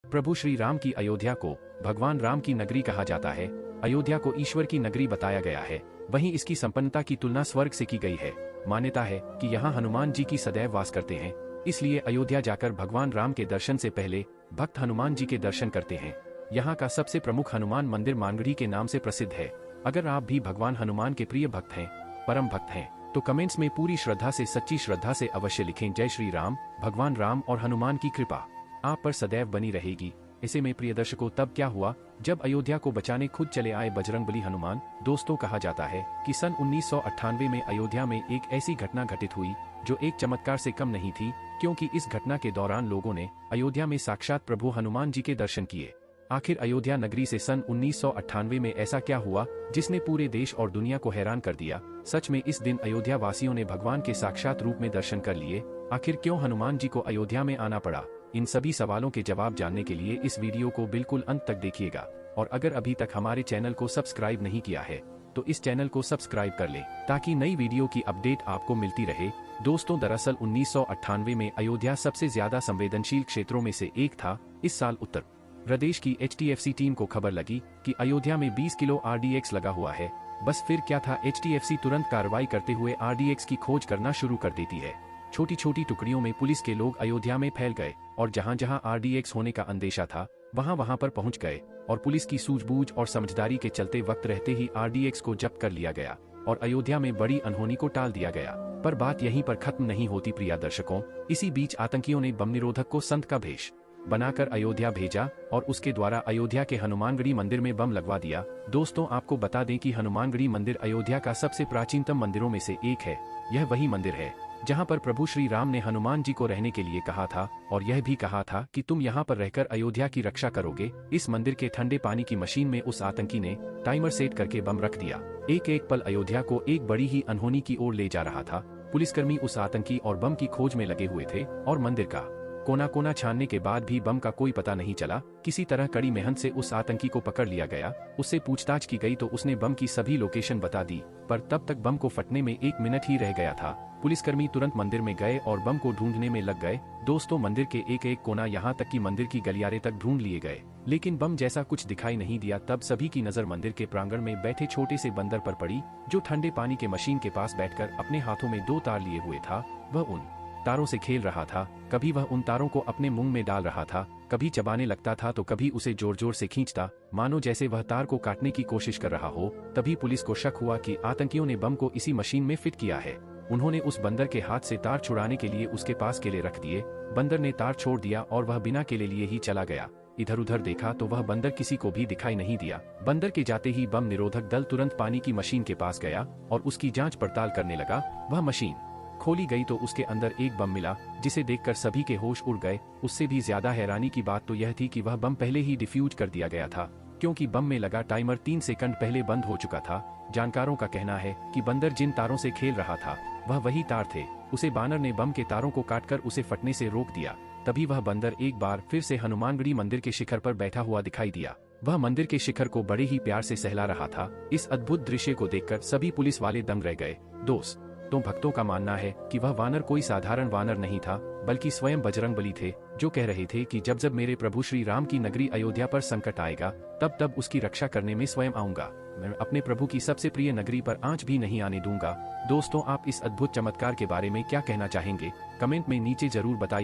प्रभु श्री राम की अयोध्या को भगवान राम की नगरी कहा जाता है। अयोध्या को ईश्वर की नगरी बताया गया है। वहीं इसकी संपन्नता की तुलना स्वर्ग से की गई है। मान्यता है कि यहाँ हनुमान जी की सदैव वास करते हैं, इसलिए अयोध्या जाकर भगवान राम के दर्शन से पहले भक्त हनुमान जी के दर्शन करते हैं। यहाँ का सबसे प्रमुख हनुमान मंदिर मानगढ़ी के नाम से प्रसिद्ध है। अगर आप भी भगवान हनुमान के प्रिय भक्त हैं, परम भक्त हैं, तो कमेंट्स में पूरी श्रद्धा से, सच्ची श्रद्धा से अवश्य लिखें, जय श्री राम। भगवान राम और हनुमान की कृपा आप पर सदैव बनी रहेगी। ऐसे में प्रिय दर्शकों, तब क्या हुआ जब अयोध्या को बचाने खुद चले आए बजरंगबली हनुमान। दोस्तों, कहा जाता है कि सन 1998 में अयोध्या में एक ऐसी घटना घटित हुई जो एक चमत्कार से कम नहीं थी, क्योंकि इस घटना के दौरान लोगों ने अयोध्या में साक्षात प्रभु हनुमान जी के दर्शन किए। आखिर अयोध्या नगरी से सन 1998 में ऐसा क्या हुआ जिसने पूरे देश और दुनिया को हैरान कर दिया। सच में इस दिन अयोध्या वासियों ने भगवान के साक्षात रूप में दर्शन कर लिए। आखिर क्यों हनुमान जी को अयोध्या में आना पड़ा? इन सभी सवालों के जवाब जानने के लिए इस वीडियो को बिल्कुल अंत तक देखिएगा। और अगर अभी तक हमारे चैनल को सब्सक्राइब नहीं किया है तो इस चैनल को सब्सक्राइब कर लें, ताकि नई वीडियो की अपडेट आपको मिलती रहे। दोस्तों, दरअसल 1998 में अयोध्या सबसे ज्यादा संवेदनशील क्षेत्रों में से एक था। इस साल उत्तर प्रदेश की HTFC टीम को खबर लगी कि अयोध्या में 20 किलो RDX लगा हुआ है। बस फिर क्या था, HTFC तुरंत कार्रवाई करते हुए RDX की खोज करना शुरू कर देती है। छोटी छोटी टुकड़ियों में पुलिस के लोग अयोध्या में फैल गए और जहां जहां RDX होने का अंदेशा था वहां वहां पर पहुंच गए, और पुलिस की सूझबूझ और समझदारी के चलते वक्त रहते ही RDX को जब्त कर लिया गया और अयोध्या में बड़ी अनहोनी को टाल दिया गया। पर बात यहीं पर खत्म नहीं होती प्रिय दर्शकों। इसी बीच आतंकियों ने बम निरोधक को संत का भेष बनाकर अयोध्या भेजा और उसके द्वारा अयोध्या के हनुमानगढ़ी मंदिर में बम लगवा दिया। दोस्तों, आपको बता दें कि हनुमानगढ़ी मंदिर अयोध्या का सबसे प्राचीनतम मंदिरों में से एक है। यह वही मंदिर है जहां पर प्रभु श्री राम ने हनुमान जी को रहने के लिए कहा था, और यह भी कहा था कि तुम यहां पर रहकर अयोध्या की रक्षा करोगे। इस मंदिर के ठंडे पानी की मशीन में उस आतंकी ने टाइमर सेट करके बम रख दिया। एक एक पल अयोध्या को एक बड़ी ही अनहोनी की ओर ले जा रहा था। पुलिसकर्मी उस आतंकी और बम की खोज में लगे हुए थे और मंदिर का कोना कोना छानने के बाद भी बम का कोई पता नहीं चला। किसी तरह कड़ी मेहनत से उस आतंकी को पकड़ लिया गया। उससे पूछताछ की गई तो उसने बम की सभी लोकेशन बता दी, पर तब तक बम को फटने में 1 मिनट ही रह गया था। पुलिसकर्मी तुरंत मंदिर में गए और बम को ढूंढने में लग गए। दोस्तों, मंदिर के एक एक कोना, यहाँ तक कि मंदिर की गलियारे तक ढूंढ लिए गए, लेकिन बम जैसा कुछ दिखाई नहीं दिया। तब सभी की नजर मंदिर के प्रांगण में बैठे छोटे से बंदर पर पड़ी, जो ठंडे पानी के मशीन के पास बैठकर अपने हाथों में 2 तार लिए हुए था। वह उन तारों से खेल रहा था। कभी वह उन तारों को अपने मुंह में डाल रहा था, कभी चबाने लगता था तो कभी उसे जोर जोर से खींचता, मानो जैसे वह तार को काटने की कोशिश कर रहा हो। तभी पुलिस को शक हुआ कि आतंकियों ने बम को इसी मशीन में फिट किया है। उन्होंने उस बंदर के हाथ से तार छुड़ाने के लिए उसके पास केले रख दिए। बंदर ने तार छोड़ दिया और वह बिना केले लिए ही चला गया। इधर उधर देखा तो वह बंदर किसी को भी दिखाई नहीं दिया। बंदर के जाते ही बम निरोधक दल तुरंत पानी की मशीन के पास गया और उसकी जांच पड़ताल करने लगा। वह मशीन खोली गई तो उसके अंदर एक बम मिला, जिसे देखकर सभी के होश उड़ गए। उससे भी ज्यादा हैरानी की बात तो यह थी कि वह बम पहले ही डिफ्यूज कर दिया गया था, क्योंकि बम में लगा टाइमर 3 सेकंड पहले बंद हो चुका था। जानकारों का कहना है कि बंदर जिन तारों से खेल रहा था वह वही तार थे। उसे बानर ने बम के तारों को काटकर उसे फटने से रोक दिया। तभी वह बंदर एक बार फिर से हनुमानगढ़ी मंदिर के शिखर पर बैठा हुआ दिखाई दिया। वह मंदिर के शिखर को बड़े ही प्यार से सहला रहा था। इस अद्भुत दृश्य को देखकर सभी पुलिस वाले दंग रह गए। दोस्तों, भक्तों का मानना है कि वह वानर कोई साधारण वानर नहीं था, बल्कि स्वयं बजरंगबली थे, जो कह रहे थे कि जब जब मेरे प्रभु श्री राम की नगरी अयोध्या पर संकट आएगा, तब तब उसकी रक्षा करने में स्वयं आऊंगा। मैं अपने प्रभु की सबसे प्रिय नगरी पर आंच भी नहीं आने दूंगा। दोस्तों, आप इस अद्भुत चमत्कार के बारे में क्या कहना चाहेंगे? कमेंट में नीचे जरूर बताइए।